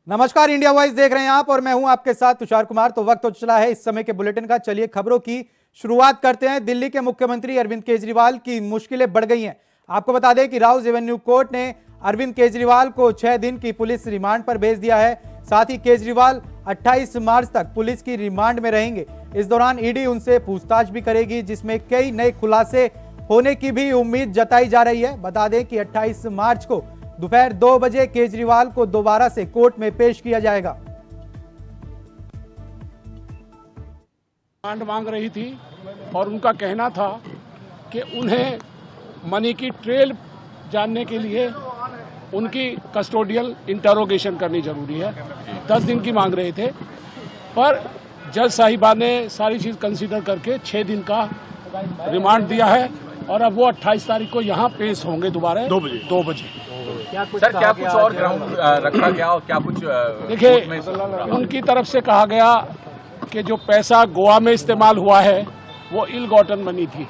नमस्कार, India voice देख रहे हैं आप और मैं हूं आपके साथ तुषार कुमार। तो वक्त हो चला है इस समय के बुलेटिन का। चलिए खबरों की शुरुआत करते हैं। दिल्ली के मुख्यमंत्री अरविंद केजरीवाल की मुश्किलें बढ़ गई हैं। आपको बता दें कि राउज एवेन्यू कोर्ट ने अरविंद केजरीवाल को 6 दिन की पुलिस रिमांड पर भेज दिया है। साथ ही केजरीवाल 28 मार्च तक पुलिस की रिमांड में रहेंगे। इस दौरान ईडी उनसे पूछताछ भी करेगी, जिसमें कई नए खुलासे होने की भी उम्मीद जताई जा रही है। बता दें कि 28 मार्च को दोपहर 2 बजे केजरीवाल को दोबारा से कोर्ट में पेश किया जाएगा। रिमांड मांग रही थी और उनका कहना था कि उन्हें मनी की ट्रेल जानने के लिए उनकी कस्टोडियल इंटरोगेशन करनी जरूरी है। 10 दिन की मांग रहे थे, पर जज साहिबा ने सारी चीज़ कंसीडर करके 6 दिन का रिमांड दिया है और अब वो 28 तारीख को यहाँ पेश होंगे दोबारा 2 बजे। सर, क्या कुछ और ग्राउंड रखा गया और क्या कुछ देखिए, उनकी तरफ से कहा गया कि जो पैसा गोवा में इस्तेमाल हुआ है वो इल गॉटन मनी थी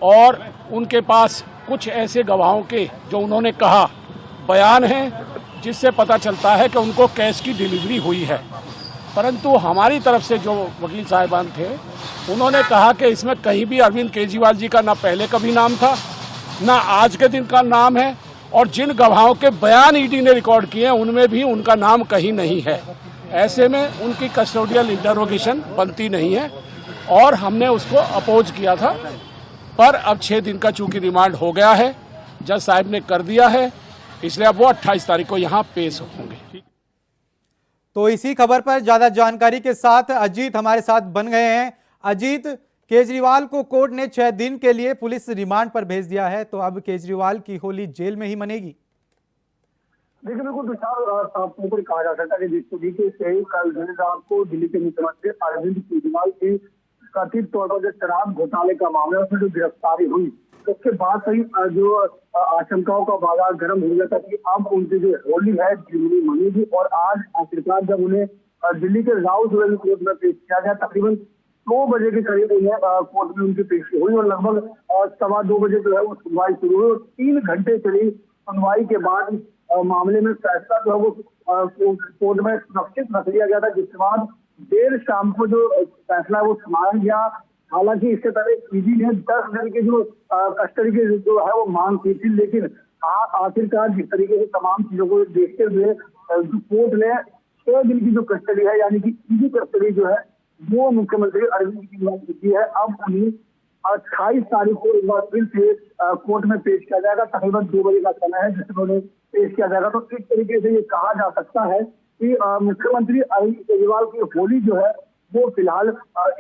और उनके पास कुछ ऐसे गवाहों के जो उन्होंने कहा बयान हैं जिससे पता चलता है कि उनको कैश की डिलीवरी हुई है। परंतु हमारी तरफ से जो वकील साहिबान थे उन्होंने कहा कि इसमें कहीं भी अरविंद केजरीवाल जी का ना पहले कभी नाम था ना आज के दिन का नाम है, और जिन गवाहों के बयान ईडी ने रिकॉर्ड किए हैं उनमें भी उनका नाम कहीं नहीं है। ऐसे में उनकी कस्टोडियल इंटरोगेशन बनती नहीं है और हमने उसको अपोज किया था। पर अब 6 दिन का चूंकि रिमांड हो गया है, जज साहब ने कर दिया है, इसलिए अब वो 28 तारीख को यहाँ पेश होंगे। तो इसी खबर पर ज्यादा जानकारी के साथ अजीत हमारे साथ बन गए हैं। अजीत, केजरीवाल को कोर्ट ने 6 दिन के लिए पुलिस रिमांड पर भेज दिया है, तो अब केजरीवाल की होली जेल में ही मनेगी। देखिए, बिल्कुल तुषार, साफ तौर पर कहा जा सकता है कि जिस तरीके से कल देर रात को दिल्ली के मुख्यमंत्री अरविंद केजरीवाल की कथित तौर पर जो शराब घोटाले का मामला उसमें जो गिरफ्तारी हुई, उसके बाद से ही जो आशंकाओं का बाजार गर्म हो गया था कि अब उनकी जो होली है जेल में मनेगी। और आज आखिरकार जब उन्हें दिल्ली के राउज एवेन्यू कोर्ट में पेश किया गया, तकरीबन 2 बजे के करीब उन्हें कोर्ट में उनकी पेशी हुई और लगभग 2:15 बजे जो है वो सुनवाई शुरू हुई और 3 घंटे चली सुनवाई के बाद मामले में फैसला जो है वो कोर्ट में सुरक्षित रख लिया गया था, जिसके बाद देर शाम को जो फैसला है वो सुनाया गया। हालांकि इससे पहले ईडी ने 10 दिन की जो कस्टडी की जो है वो मांग की थी, लेकिन आखिरकार जिस तरीके से तमाम चीजों को देखते हुए जो कोर्ट ने 6 दिन की जो कस्टडी है यानी कि ईडी कस्टडी जो है वो मुख्यमंत्री अरविंद केजरीवाल की दी है। अब उन्हें 28 तारीख को एक बार फिर से कोर्ट में पेश किया जाएगा। तकरीबन 2 बजे का समय है जिसमें उन्हें पेश किया जाएगा। तो इस तरीके से ये कहा जा सकता है कि मुख्यमंत्री अरविंद केजरीवाल की होली जो है वो फिलहाल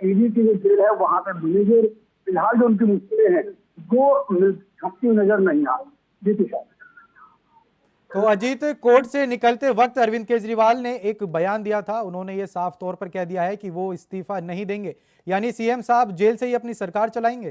ईडी की जो जेल है वहां पे मिलेगी। फिलहाल जो उनकी मुश्किलें हैं वो छपती नजर नहीं आ रही। जी तुषार। तो अजीत, कोर्ट से निकलते वक्त अरविंद केजरीवाल ने एक बयान दिया था। उन्होंने ये साफ तौर पर कह दिया है कि वो इस्तीफा नहीं देंगे, यानी सीएम साहब जेल से ही अपनी सरकार चलाएंगे।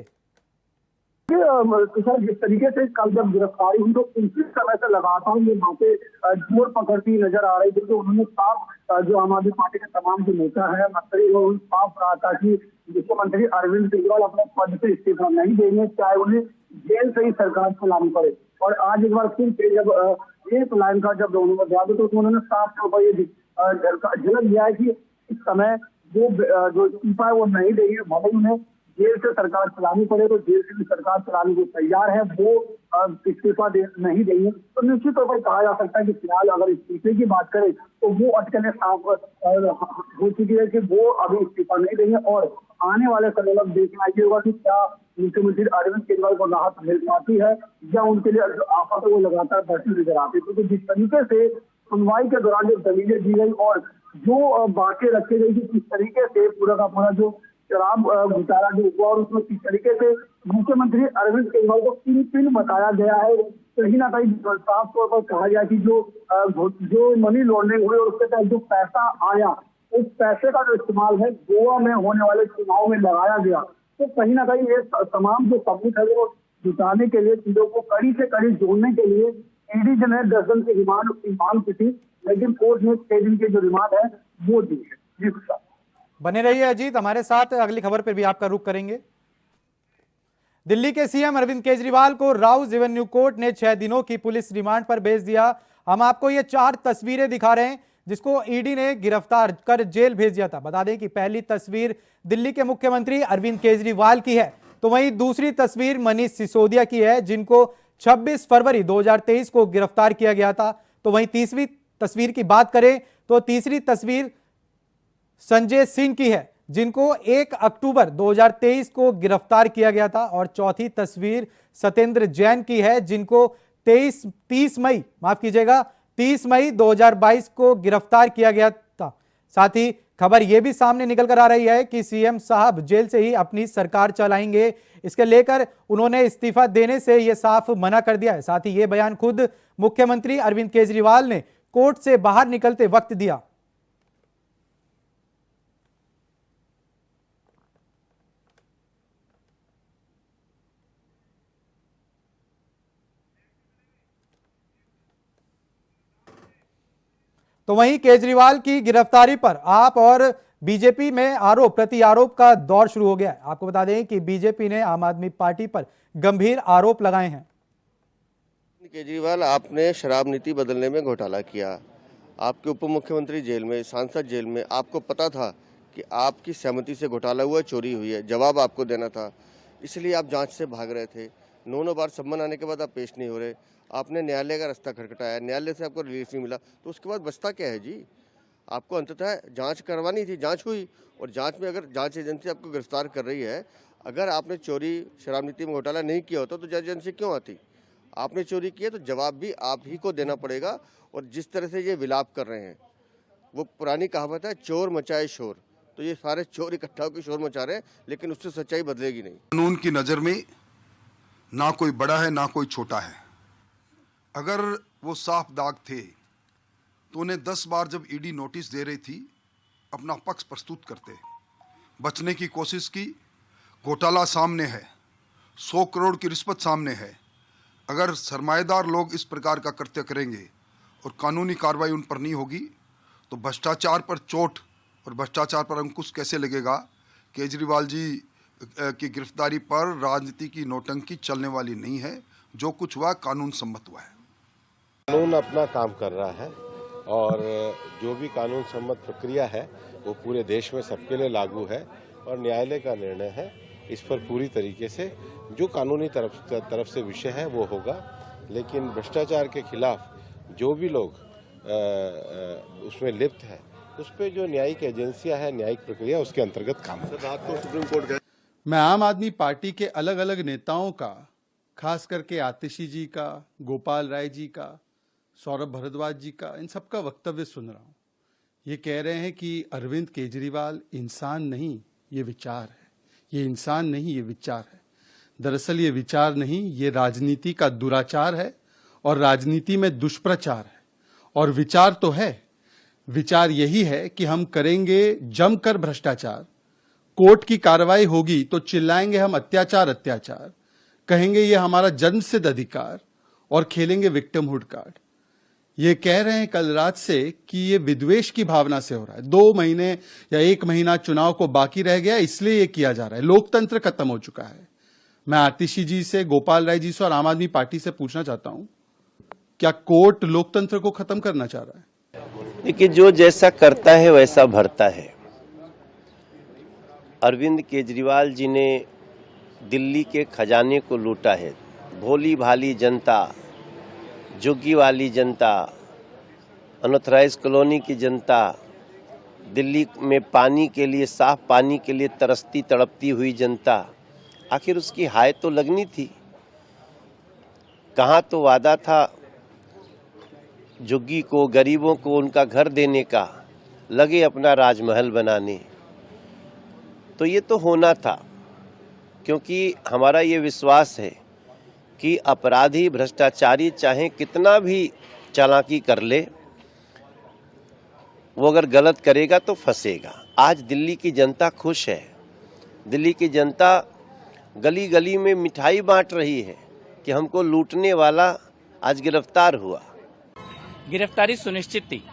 तुषार, जिस तरीके से कल जब गिरफ्तारी हुई तो उसी समय से लगातार ये बातें जोर पकड़ती नजर आ रही थी। तो उन्होंने साफ जो आम आदमी पार्टी के तमाम जो नेता है मंत्री वो साफ कहा था कि मुख्यमंत्री अरविंद केजरीवाल अपने पद से इस्तीफा नहीं देंगे, चाहे उन्हें जेल से ही सरकार चलानी पड़े। और आज एक बार फिर से जब एक लाइन का जब उन्होंने दिया तो उन्होंने साफ तौर पर ये झलक दिया है कि इस समय वो जो इस्तीफा है वो नहीं देंगे, भले उन्हें जेल से सरकार चलानी पड़े तो जेल से भी सरकार चलाने को तैयार है, वो इस्तीफा नहीं देंगे। तो निश्चित तौर पर कहा जा सकता है कि फिलहाल अगर इस्तीफे की बात करें तो वो अटकलें साफ हो चुकी है कि वो अभी इस्तीफा नहीं देंगे। और आने वाले समय में देखना ये होगा कि क्या मुख्यमंत्री अरविंद केजरीवाल को राहत मिल पाती है या उनके लिए जो आफत है वो लगातार बढ़ती नजर आती है। क्योंकि जिस तरीके से सुनवाई के दौरान जो दलीलें दी गई और जो बातें रखी गई कि किस तरीके से पूरा का पूरा जो शराब घोटाला जो हुआ और उसमें किस तरीके से मुख्यमंत्री अरविंद केजरीवाल को किंग बताया गया है, कहीं ना कहीं साफ तौर पर कहा गया कि जो मनी लॉन्ड्रिंग हुई और उसके तहत जो पैसा आया उस पैसे का जो इस्तेमाल है गोवा में होने वाले चुनाव में लगाया गया। तो कहीं ना कहीं ये तमाम जो सबूत है वो जुटाने के लिए चीजों को कड़ी से कड़ी जोड़ने के लिए ईडी ने 10 दिन की रिमांड की मांग की थी, लेकिन कोर्ट ने 6 दिन की जो रिमांड है वो दी है। जी सर, बने रहिए अजीत हमारे साथ, अगली खबर पर भी आपका रुख करेंगे। दिल्ली के सीएम अरविंद केजरीवाल को राउज एवेन्यू कोर्ट ने 6 दिनों की पुलिस रिमांड पर भेज दिया। हम आपको ये 4 तस्वीरें दिखा रहे हैं जिसको ईडी ने गिरफ्तार कर जेल भेज दिया था। बता दें कि पहली तस्वीर दिल्ली के मुख्यमंत्री अरविंद केजरीवाल की है, तो वहीं दूसरी तस्वीर मनीष सिसोदिया की है, जिनको 26 फरवरी 2023 को गिरफ्तार किया गया था। तो वहीं तीसरी तस्वीर की बात करें तो तीसरी तस्वीर संजय सिंह की है, जिनको 1 अक्टूबर 2023 को गिरफ्तार किया गया था। और चौथी तस्वीर सत्येंद्र जैन की है, जिनको 30 मई 2022 को गिरफ्तार किया गया था। साथ ही खबर यह भी सामने निकल कर आ रही है कि सीएम साहब जेल से ही अपनी सरकार चलाएंगे। इसके लेकर उन्होंने इस्तीफा देने से यह साफ मना कर दिया है। साथ ही यह बयान खुद मुख्यमंत्री अरविंद केजरीवाल ने कोर्ट से बाहर निकलते वक्त दिया। तो वहीं केजरीवाल की गिरफ्तारी पर आप और बीजेपी में आरोप प्रति आरोप का दौर शुरू हो गया है। आपको बता दें कि बीजेपी ने आम आदमी पार्टी पर गंभीर आरोप लगाए हैं। केजरीवाल, आपने शराब नीति बदलने में घोटाला किया, आपके उप मुख्यमंत्री जेल में, सांसद जेल में। आपको पता था कि आपकी सहमति से घोटाला हुआ, चोरी हुई है, जवाब आपको देना था, इसलिए आप जांच से भाग रहे थे। 9 बार सम्मन आने के बाद आप पेश नहीं हो रहे। आपने न्यायालय का रास्ता खटखटाया, न्यायालय से आपको रिलीफ नहीं मिला, तो उसके बाद बचता क्या है जी? आपको अंततः जांच करवानी थी, जांच हुई, और जांच में अगर जांच एजेंसी आपको गिरफ्तार कर रही है, अगर आपने चोरी शराब नीति में घोटाला नहीं किया होता तो जांच एजेंसी क्यों आती? आपने चोरी की है तो जवाब भी आप ही को देना पड़ेगा। और जिस तरह से ये विलाप कर रहे हैं, वो पुरानी कहावत है, चोर मचाए शोर, तो ये सारे चोर इकट्ठा होकर शोर मचा रहे हैं, लेकिन उससे सच्चाई बदलेगी नहीं। कानून की नज़र में ना कोई बड़ा है ना कोई छोटा है। अगर वो साफ दाग थे तो उन्हें 10 बार जब ईडी नोटिस दे रही थी अपना पक्ष प्रस्तुत करते, बचने की कोशिश की। घोटाला सामने है, 100 करोड़ की रिश्वत सामने है। अगर सरमाएदार लोग इस प्रकार का कृत्य करेंगे और कानूनी कार्रवाई उन पर नहीं होगी तो भ्रष्टाचार पर चोट और भ्रष्टाचार पर अंकुश कैसे लगेगा? केजरीवाल जी की गिरफ्तारी पर राजनीति की नौटंकी चलने वाली नहीं है। जो कुछ हुआ कानून सम्मत हुआ है। कानून अपना काम कर रहा है और जो भी कानून सम्मत प्रक्रिया है वो पूरे देश में सबके लिए लागू है और न्यायालय का निर्णय है। इस पर पूरी तरीके से जो कानूनी तरफ से विषय है वो होगा, लेकिन भ्रष्टाचार के खिलाफ जो भी लोग उसमें लिप्त है उस पर जो न्यायिक एजेंसियां है, न्यायिक प्रक्रिया, उसके अंतर्गत काम होगा। रात को सुप्रीम कोर्ट गए। मैं आम आदमी पार्टी के अलग अलग नेताओं का, खास करके आतिशी जी का, गोपाल राय जी का, सौरभ भारद्वाज जी का, इन सबका वक्तव्य सुन रहा हूं। ये कह रहे हैं कि अरविंद केजरीवाल इंसान नहीं, ये विचार है। ये इंसान नहीं, ये विचार है। दरअसल ये विचार नहीं, ये राजनीति का दुराचार है और राजनीति में दुष्प्रचार है। और विचार तो है, विचार यही है कि हम करेंगे जमकर भ्रष्टाचार, कोर्ट की कार्रवाई होगी तो चिल्लाएंगे हम अत्याचार अत्याचार, कहेंगे ये हमारा जन्मसिद्ध अधिकार और खेलेंगे विक्टिमहुड कार्ड। ये कह रहे हैं कल रात से कि ये विद्वेष की भावना से हो रहा है। 2 महीने या 1 महीना चुनाव को बाकी रह गया, इसलिए ये किया जा रहा है। लोकतंत्र खत्म हो चुका है। मैं आतिशी जी से, गोपाल राय जी से और आम आदमी पार्टी से पूछना चाहता हूं, क्या कोर्ट लोकतंत्र को खत्म करना चाह रहा है? देखिए, जो जैसा करता है वैसा भरता है। अरविंद केजरीवाल जी ने दिल्ली के खजाने को लूटा है। भोली भाली जनता, झुग्गी वाली जनता, अनऑथराइज कॉलोनी की जनता, दिल्ली में पानी के लिए, साफ पानी के लिए तरसती तड़पती हुई जनता, आखिर उसकी हाय तो लगनी थी। कहाँ तो वादा था झुग्गी को, गरीबों को उनका घर देने का, लगे अपना राजमहल बनाने। तो ये तो होना था, क्योंकि हमारा ये विश्वास है कि अपराधी, भ्रष्टाचारी चाहे कितना भी चालाकी कर ले, वो अगर गलत करेगा तो फंसेगा। आज दिल्ली की जनता खुश है। दिल्ली की जनता गली गली में मिठाई बांट रही है कि हमको लूटने वाला आज गिरफ्तार हुआ। गिरफ्तारी सुनिश्चित थी।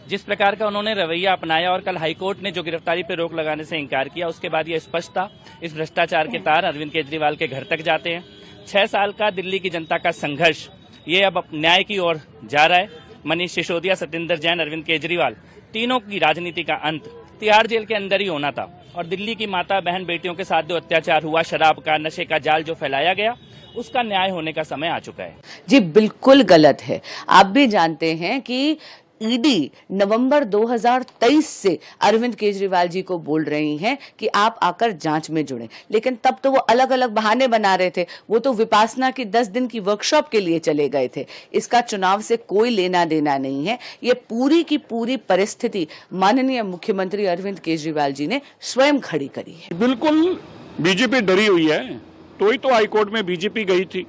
जिस प्रकार का उन्होंने रवैया अपनाया और कल हाईकोर्ट ने जो गिरफ्तारी पर रोक लगाने से इनकार किया, उसके बाद यह स्पष्ट था इस भ्रष्टाचार के तार अरविंद केजरीवाल के घर तक जाते हैं। 6 साल का दिल्ली की जनता का संघर्ष ये अब न्याय की ओर जा रहा है मनीष सिसोदिया, सत्येंद्र जैन, अरविंद केजरीवाल, तीनों की राजनीति का अंत तिहाड़ जेल के अंदर ही होना था। और दिल्ली की माता बहन बेटियों के साथ जो अत्याचार हुआ, शराब का, नशे का जाल जो फैलाया गया, उसका न्याय होने का समय आ चुका है। जी बिल्कुल गलत है। आप भी जानते हैं कि ईडी नवंबर 2023 से अरविंद केजरीवाल जी को बोल रही हैं कि आप आकर जांच में जुड़ें, लेकिन तब तो वो अलग अलग बहाने बना रहे थे। वो तो विपासना की 10 दिन की वर्कशॉप के लिए चले गए थे। इसका चुनाव से कोई लेना देना नहीं है। ये पूरी की पूरी परिस्थिति माननीय मुख्यमंत्री अरविंद केजरीवाल जी ने स्वयं खड़ी करी है। बिल्कुल बीजेपी डरी हुई है, तो ही तो हाईकोर्ट में बीजेपी गई थी,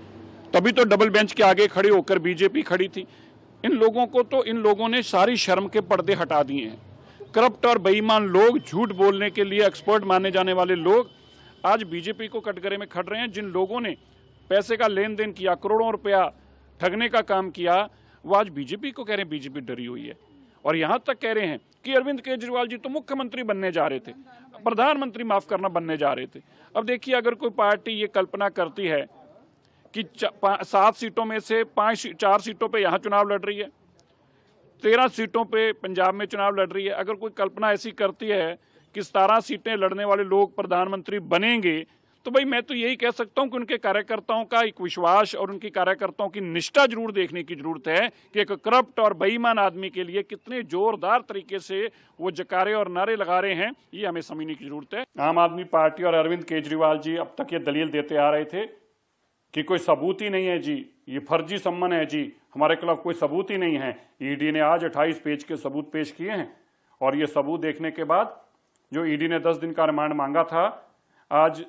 तभी तो डबल बेंच के आगे खड़े होकर बीजेपी खड़ी थी। इन लोगों ने सारी शर्म के पर्दे हटा दिए हैं। करप्ट और बेईमान लोग, झूठ बोलने के लिए एक्सपर्ट माने जाने वाले लोग आज बीजेपी को कटघरे में खड़ रहे हैं। जिन लोगों ने पैसे का लेन देन किया, करोड़ों रुपया ठगने का काम किया, वो आज बीजेपी को कह रहे हैं बीजेपी डरी हुई है। और यहाँ तक कह रहे हैं कि अरविंद केजरीवाल जी तो मुख्यमंत्री बनने जा रहे थे, प्रधानमंत्री माफ करना बनने जा रहे थे। अब देखिए, अगर कोई पार्टी ये कल्पना करती है कि 7 सीटों में से 4 सीटों पे यहाँ चुनाव लड़ रही है, 13 सीटों पे पंजाब में चुनाव लड़ रही है, अगर कोई कल्पना ऐसी करती है कि 17 सीटें लड़ने वाले लोग प्रधानमंत्री बनेंगे, तो भाई मैं तो यही कह सकता हूं कि उनके कार्यकर्ताओं का एक विश्वास और उनकी कार्यकर्ताओं की निष्ठा जरूर देखने की जरूरत है कि एक करप्ट और बेईमान आदमी के लिए कितने जोरदार तरीके से वो जकारे और नारे लगा रहे हैं, ये हमें समझने की जरूरत है। आम आदमी पार्टी और अरविंद केजरीवाल जी अब तक ये दलील देते आ रहे थे कि कोई सबूत ही नहीं है जी, ये फर्जी सम्मन है जी, हमारे खिलाफ कोई सबूत ही नहीं है। ईडी ने आज 28 पेज के सबूत पेश किए हैं और ये सबूत देखने के बाद जो ईडी ने 10 दिन का रिमांड मांगा था, आज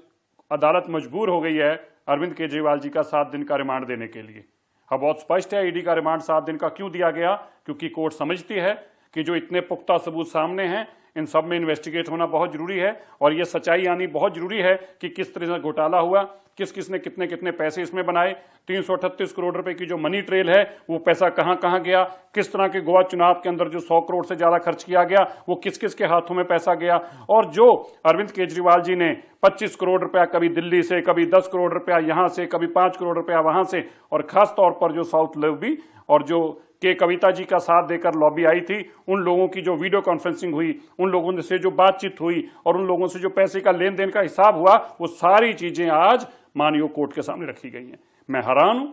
अदालत मजबूर हो गई है अरविंद केजरीवाल जी का 7 दिन का रिमांड देने के लिए। अब बहुत स्पष्ट है ईडी का रिमांड 7 दिन का क्यों दिया गया, क्योंकि कोर्ट समझती है कि जो इतने पुख्ता सबूत सामने हैं, इन सब में इन्वेस्टिगेट होना बहुत जरूरी है और ये सच्चाई आनी बहुत जरूरी है कि किस तरह से घोटाला हुआ, किस किस ने कितने कितने पैसे इसमें बनाए, 338 करोड़ रुपए की जो मनी ट्रेल है वो पैसा कहां कहां गया, किस तरह के गोवा चुनाव के अंदर जो 100 करोड़ से ज्यादा खर्च किया गया वो किस किस के हाथों में पैसा गया, और जो अरविंद केजरीवाल जी ने 25 करोड़ रुपया कभी दिल्ली से, कभी 10 करोड़ रुपया यहां से, कभी 5 करोड़ रुपया वहां से, और खास तौर पर जो साउथ लॉबी और जो के कविता जी का साथ देकर लॉबी आई थी, उन लोगों की जो वीडियो कॉन्फ्रेंसिंग हुई, उन लोगों से जो बातचीत हुई और उन लोगों से जो पैसे का लेन देन का हिसाब हुआ, वो सारी चीजें आज माननीय कोर्ट के सामने रखी गई हैं। मैं हैरान हूं,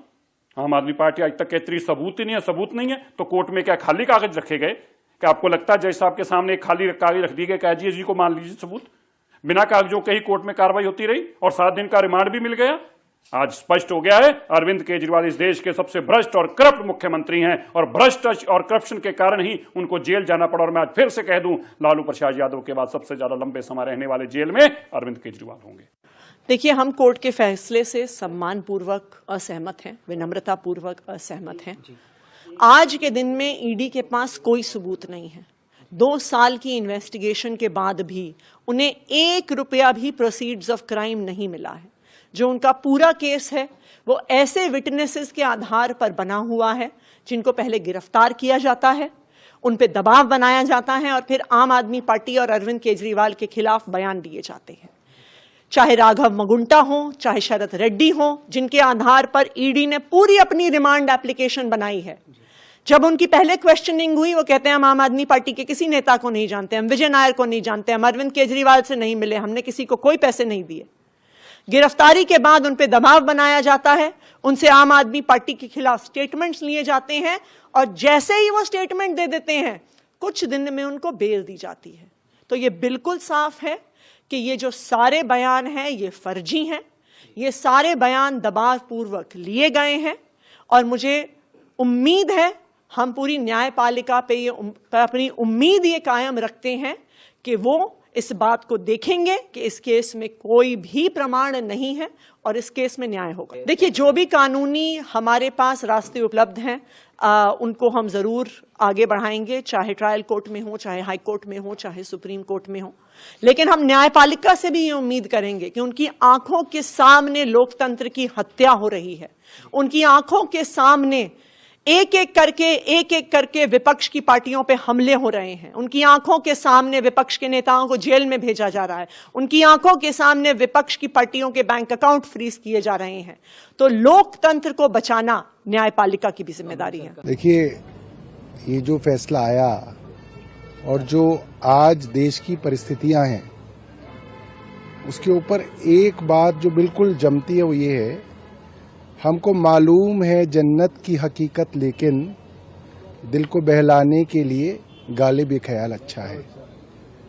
आम आदमी पार्टी आज तक कहती रही सबूत ही नहीं है, सबूत नहीं है, तो कोर्ट में क्या खाली कागज रखे गए? क्या आपको लगता है जज साहब के सामने एक खाली कागज रख दिए गए, कह जी को मान लीजिए सबूत, बिना कागजों के ही कोर्ट में कार्रवाई होती रही और 7 दिन का रिमांड भी मिल गया? आज स्पष्ट हो गया है अरविंद केजरीवाल इस देश के सबसे भ्रष्ट और करप्ट मुख्यमंत्री हैं और भ्रष्ट और करप्शन के कारण ही उनको जेल जाना पड़ा। और मैं आज फिर से कह दूं, लालू प्रसाद यादव के बाद सबसे ज्यादा लंबे समय रहने वाले जेल में अरविंद केजरीवाल होंगे। देखिए, हम कोर्ट के फैसले से सम्मानपूर्वक असहमत हैं, विनम्रतापूर्वक असहमत हैं। आज के दिन में ईडी के पास कोई सबूत नहीं है। 2 साल की इन्वेस्टिगेशन के बाद भी उन्हें 1 रुपया भी प्रोसीड्स ऑफ क्राइम नहीं मिला है। जो उनका पूरा केस है वो ऐसे विटनेसेस के आधार पर बना हुआ है जिनको पहले गिरफ्तार किया जाता है, उन पे दबाव बनाया जाता है और फिर आम आदमी पार्टी और अरविंद केजरीवाल के खिलाफ बयान दिए जाते हैं। चाहे राघव मगुंटा हो, चाहे शरद रेड्डी हो, जिनके आधार पर ईडी ने पूरी अपनी रिमांड एप्लीकेशन बनाई है। जब उनकी पहले क्वेश्चनिंग हुई, वो कहते हैं हम आम आदमी पार्टी के किसी नेता को नहीं जानते, हम विजय नायर को नहीं जानते, हम अरविंद केजरीवाल से नहीं मिले, हमने किसी को कोई पैसे नहीं दिए। गिरफ्तारी के बाद उन पे दबाव बनाया जाता है, उनसे आम आदमी पार्टी के खिलाफ स्टेटमेंट्स लिए जाते हैं और जैसे ही वो स्टेटमेंट दे देते हैं, कुछ दिन में उनको बेल दी जाती है। तो ये बिल्कुल साफ है कि ये जो सारे बयान हैं ये फर्जी हैं, ये सारे बयान दबावपूर्वक लिए गए हैं और मुझे उम्मीद है, हम पूरी न्यायपालिका पे ये अपनी उम्मीद ये कायम रखते हैं कि वो इस बात को देखेंगे कि इस केस में कोई भी प्रमाण नहीं है और इस केस में न्याय होगा। देखिए, जो भी कानूनी हमारे पास रास्ते उपलब्ध हैं उनको हम ज़रूर आगे बढ़ाएंगे, चाहे ट्रायल कोर्ट में हो, चाहे हाई कोर्ट में हो, चाहे सुप्रीम कोर्ट में हो। लेकिन हम न्यायपालिका से भी ये उम्मीद करेंगे कि उनकी आंखों के सामने लोकतंत्र की हत्या हो रही है, उनकी आंखों के सामने एक एक करके विपक्ष की पार्टियों पे हमले हो रहे हैं, उनकी आंखों के सामने विपक्ष के नेताओं को जेल में भेजा जा रहा है, उनकी आंखों के सामने विपक्ष की पार्टियों के बैंक अकाउंट फ्रीज किए जा रहे हैं। तो लोकतंत्र को बचाना न्यायपालिका की भी जिम्मेदारी है। देखिए, ये जो फैसला आया और जो आज देश की परिस्थितियां हैं उसके ऊपर एक बात जो बिल्कुल जमती है वो ये है, हमको मालूम है जन्नत की हकीकत लेकिन दिल को बहलाने के लिए गालिब ये ख्याल अच्छा है।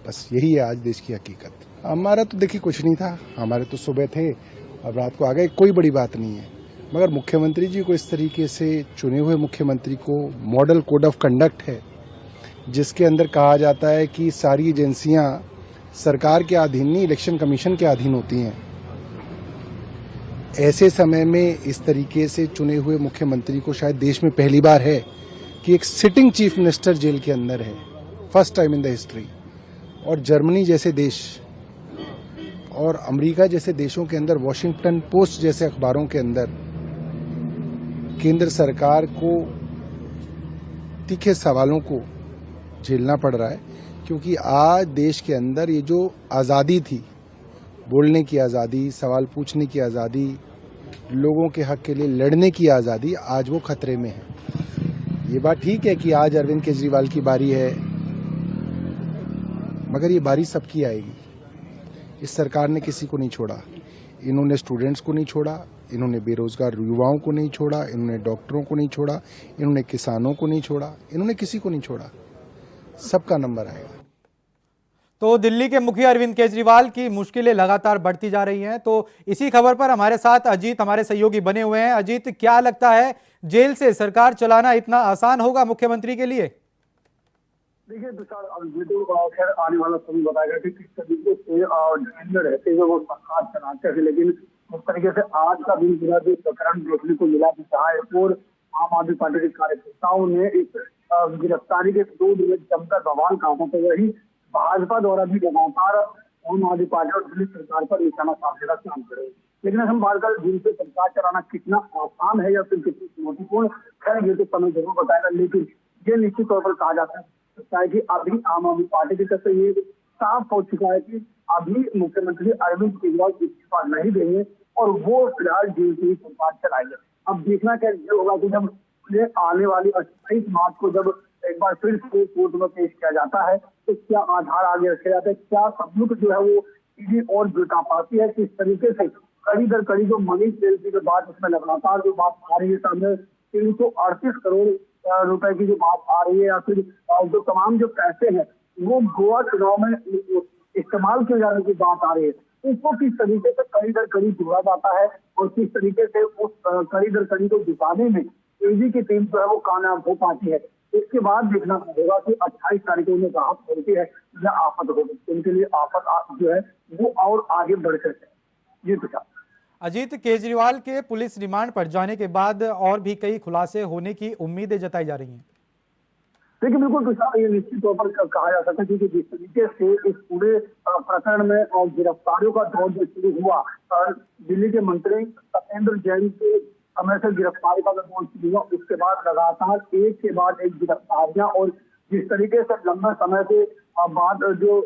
बस यही है आज देश की हकीकत। हमारा तो देखिए कुछ नहीं था, हमारे तो सुबह थे अब रात को आ गए, कोई बड़ी बात नहीं है। मगर मुख्यमंत्री जी को इस तरीके से चुने हुए मुख्यमंत्री को मॉडल कोड ऑफ कंडक्ट है जिसके अंदर कहा जाता है कि सारी एजेंसियां सरकार के अधीन नहीं, इलेक्शन कमीशन के अधीन होती हैं। ऐसे समय में इस तरीके से चुने हुए मुख्यमंत्री को शायद देश में पहली बार है कि एक सिटिंग चीफ मिनिस्टर जेल के अंदर है, first time in the history. और जर्मनी जैसे देश और अमेरिका जैसे देशों के अंदर, वॉशिंगटन पोस्ट जैसे अखबारों के अंदर केंद्र सरकार को तीखे सवालों को झेलना पड़ रहा है, क्योंकि आज देश के अंदर ये जो आज़ादी थी, बोलने की आज़ादी, सवाल पूछने की आज़ादी, लोगों के हक के लिए लड़ने की आज़ादी, आज वो खतरे में है। ये बात ठीक है कि आज अरविंद केजरीवाल की बारी है, मगर ये बारी सबकी आएगी। इस सरकार ने किसी को नहीं छोड़ा, इन्होंने स्टूडेंट्स को नहीं छोड़ा, इन्होंने बेरोजगार युवाओं को नहीं छोड़ा, इन्होंने डॉक्टरों को नहीं छोड़ा, इन्होंने किसानों को नहीं छोड़ा, इन्होंने किसी को नहीं छोड़ा। सबका नंबर आएगा। तो दिल्ली के मुखिया अरविंद केजरीवाल की मुश्किलें लगातार बढ़ती जा रही हैं। तो इसी खबर पर हमारे साथ अजीत, हमारे सहयोगी बने हुए हैं। अजीत, क्या लगता है जेल से सरकार चलाना इतना आसान होगा मुख्यमंत्री के लिए? देखिए तुषार, ये तो खैर आने वाला समय बताएगा कि किस तरीके से जेल में रहते हुए वो सरकार चलाते हैं, लेकिन उस तरीके से आज का दिन पूरा जो प्रकरण देखने को मिला कि जहाँ और आम आदमी पार्टी के कार्यकर्ताओं ने इस गिरफ्तारी के 2 दिन जमकर बवाल काटा, तो वही भाजपा द्वारा भी लगातार आम आदमी पार्टी और दिल्ली सरकार पर निशाना साधने का काम करे। लेकिन हम बात करें जेल से सरकार चलाना कितना आसान है या फिर कितनी चुनौतीपूर्ण, खैर ये तो समय जरूर बताएगा। लेकिन ये निश्चित तौर पर कहा जाता है कि अभी आम आदमी पार्टी की तरफ से ये साफ हो चुका है कि अभी मुख्यमंत्री अरविंद केजरीवाल इस्तीफा नहीं देंगे और वो फिलहाल जेल से ही सरकार चलाएंगे। अब देखना क्या ये होगा कि जब आने वाली 28 मार्च को जब एक बार फिर से कोर्ट में पेश किया जाता है तो क्या आधार आगे रखे जाते हैं, क्या सबूत जो है वो ईडी और जुटा पाती है, किस तरीके से कड़ी दर कड़ी जो मनी सेल की जो बात उसमें लगातार जो बात आ रही है सामने 338 करोड़ रुपए की जो बात आ रही है, या फिर जो तमाम जो पैसे हैं वो गोवा चुनाव में इस्तेमाल किए जाने की बात आ रही है, उसको किस तरीके से कड़ी दर कड़ी जोड़ा जाता है और किस तरीके से उस कड़ी दर कड़ी को जुटाने में ईडी की टीम जो है वो कामयाब हो पाती है। इसके बाद देखना होगा कि 28 तारीख को उन्हें राहत होती है या आफत होगी, उनके लिए आफत जो है वो और आगे बढ़ सकते हैं। ये तो अजीत, केजरीवाल के पुलिस रिमांड पर जाने के बाद और भी कई खुलासे होने की उम्मीदें जताई जा रही हैं। देखिए बिल्कुल तुषार, ये निश्चित तौर पर कहा जा सकता है कि जिस तरीके से इस पूरे प्रकरण में और गिरफ्तारियों का दौर जो शुरू हुआ, दिल्ली के मंत्री सत्येंद्र जैन के समय से गिरफ्तारी का दौर शुरू हुआ, उसके बाद लगातार एक के बाद एक गिरफ्तारियां और जिस तरीके से लंबे समय से बाद जो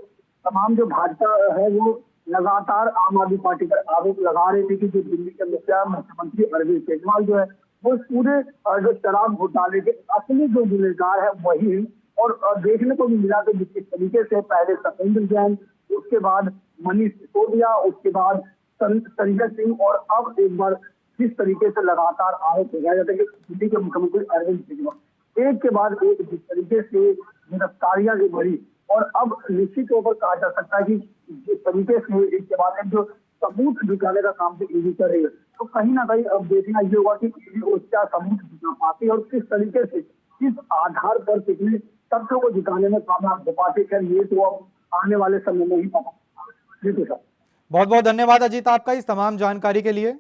तमाम जो भाजपा है वो लगातार आम आदमी पार्टी पर आरोप लगा रही थी कि जो दिल्ली के मुख्यमंत्री अरविंद केजरीवाल जो है वो पूरे जो शराब घोटाले के असली जो जिम्मेदार है वही है। और देखने को भी मिला कि जिस तरीके से पहले सत्येंद्र जैन, उसके बाद मनीष सिसोदिया, उसके बाद संजय सिंह और अब एक बार जिस तरीके से लगातार आरोप लगाया जाता है कि दिल्ली के मुख्यमंत्री अरविंद केजरीवाल एक के बाद एक जिस तरीके से गिरफ्तारियां जो बढ़ी, और अब निश्चित तौर पर कहा जा सकता है कि जिस तरीके से एक के बाद एक जो सबूत जुटाने का काम जो ईडी कर रही है, तो कहीं ना कहीं अब देखना ये होगा कि ईडी को क्या सबूत जुटा पाती है और किस तरीके से किस आधार पर कितने तथ्यों को जुटाने में कामयाब हो पाती है, ये तो अब आने वाले समय में ही पता। जी तो सर, बहुत बहुत धन्यवाद अजीत आपका इस तमाम जानकारी के लिए।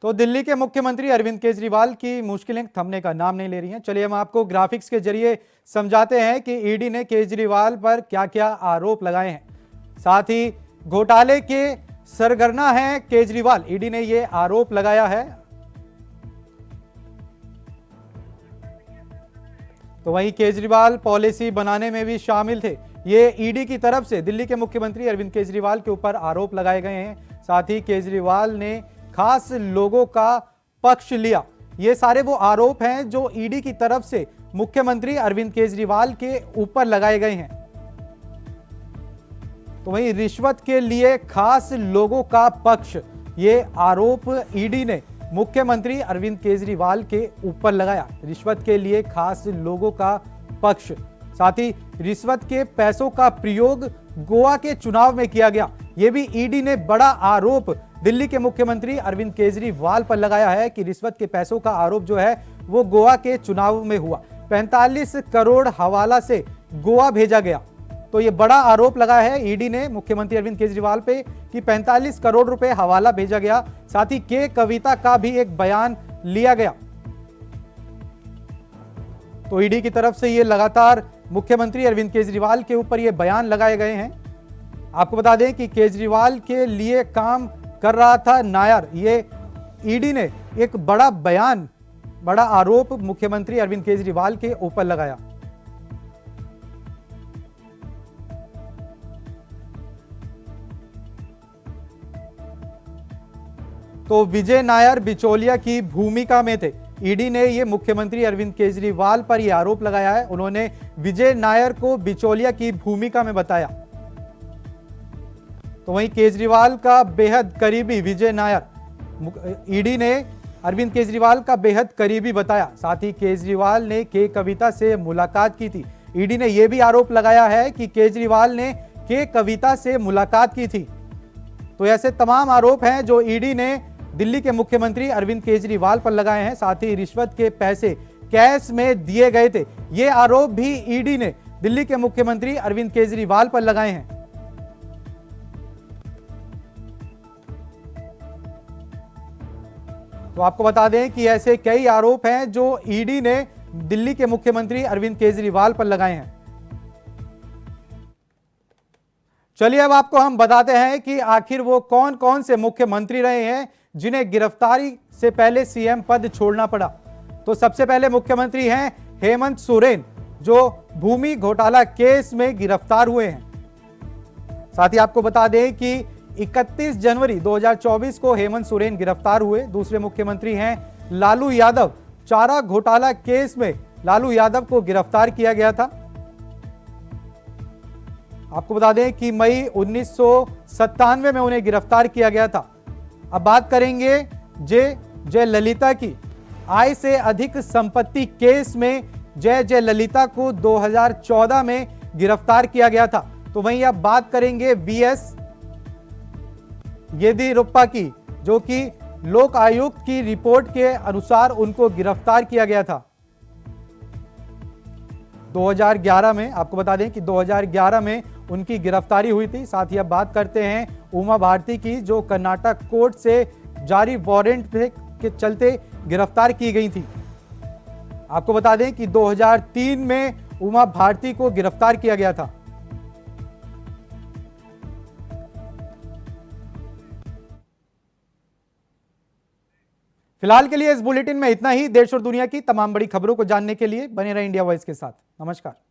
तो दिल्ली के मुख्यमंत्री अरविंद केजरीवाल की मुश्किलें थमने का नाम नहीं ले रही हैं। चलिए हम आपको ग्राफिक्स के जरिए समझाते हैं कि ईडी ने केजरीवाल पर क्या क्या आरोप लगाए हैं। साथ ही घोटाले के सरगना हैं केजरीवाल, ईडी ने ये आरोप लगाया है। तो वहीं केजरीवाल पॉलिसी बनाने में भी शामिल थे, ये ईडी की तरफ से दिल्ली के मुख्यमंत्री अरविंद केजरीवाल के ऊपर आरोप लगाए गए हैं। साथ ही केजरीवाल ने खास लोगों का पक्ष लिया, ये सारे वो आरोप हैं जो ईडी की तरफ से मुख्यमंत्री अरविंद केजरीवाल के ऊपर लगाए गए हैं। तो वहीं रिश्वत के लिए खास लोगों का पक्ष, ये आरोप ईडी ने मुख्यमंत्री अरविंद केजरीवाल के ऊपर लगाया। रिश्वत के लिए खास लोगों का पक्ष, साथ ही रिश्वत के पैसों का प्रयोग गोवा के चुनाव में किया गया। यह भी ईडी ने बड़ा आरोप दिल्ली के मुख्यमंत्री अरविंद केजरीवाल पर लगाया है कि रिश्वत के पैसों का आरोप जो है वो गोवा के चुनाव में हुआ। 45 करोड़ हवाला से गोवा भेजा गया। तो ये बड़ा आरोप लगा है ईडी ने मुख्यमंत्री अरविंद केजरीवाल पे कि 45 करोड़ रुपए हवाला भेजा गया। साथ ही के कविता का भी एक बयान लिया गया। तो ईडी की तरफ से ये लगातार मुख्यमंत्री अरविंद केजरीवाल के ऊपर ये बयान लगाए गए हैं। आपको बता दें कि केजरीवाल के लिए काम कर रहा था नायर। ये ईडी ने एक बड़ा बयान, बड़ा आरोप मुख्यमंत्री अरविंद केजरीवाल के ऊपर लगाया। तो विजय नायर बिचौलिया की भूमिका में थे। ईडी ने ये मुख्यमंत्री अरविंद केजरीवाल पर यह आरोप लगाया है। उन्होंने विजय नायर को बिचौलिया की भूमिका में बताया। तो वहीं केजरीवाल का बेहद करीबी विजय नायर, ईडी ने अरविंद केजरीवाल का बेहद करीबी बताया। साथ ही केजरीवाल ने के कविता से मुलाकात की थी। ईडी ने यह भी आरोप लगाया है कि केजरीवाल ने के कविता से मुलाकात की थी। तो ऐसे तमाम आरोप हैं जो ईडी ने दिल्ली के मुख्यमंत्री अरविंद केजरीवाल पर लगाए हैं। साथ ही रिश्वत के पैसे कैश में दिए गए थे, ये आरोप भी ईडी ने दिल्ली के मुख्यमंत्री अरविंद केजरीवाल पर लगाए हैं। तो आपको बता दें कि ऐसे कई आरोप हैं जो ईडी ने दिल्ली के मुख्यमंत्री अरविंद केजरीवाल पर लगाए हैं। चलिए अब आपको हम बताते हैं कि आखिर वो कौन कौन से मुख्यमंत्री रहे हैं जिन्हें गिरफ्तारी से पहले सीएम पद छोड़ना पड़ा। तो सबसे पहले मुख्यमंत्री हैं हेमंत सोरेन, जो भूमि घोटाला केस में गिरफ्तार हुए हैं। साथ ही आपको बता दें कि 31 जनवरी 2024 को हेमंत सोरेन गिरफ्तार हुए। दूसरे मुख्यमंत्री हैं लालू यादव। चारा घोटाला केस में लालू यादव को गिरफ्तार किया गया था। आपको बता दें कि मई 1997 में उन्हें गिरफ्तार किया गया था। अब बात करेंगे जय ललिता की। आय से अधिक संपत्ति केस में जय ललिता को 2014 में गिरफ्तार किया गया था। तो वहीं अब बात करेंगे वीएस येदियुरप्पा की, जो कि लोक आयुक्त की रिपोर्ट के अनुसार उनको गिरफ्तार किया गया था 2011 में। आपको बता दें कि 2011 में उनकी गिरफ्तारी हुई थी। साथ ही अब बात करते हैं उमा भारती की, जो कर्नाटक कोर्ट से जारी वारंट के चलते गिरफ्तार की गई थी। आपको बता दें कि 2003 में उमा भारती को गिरफ्तार किया गया था। फिलहाल के लिए इस बुलेटिन में इतना ही। देश और दुनिया की तमाम बड़ी खबरों को जानने के लिए बने रहे इंडिया वॉइस के साथ। नमस्कार।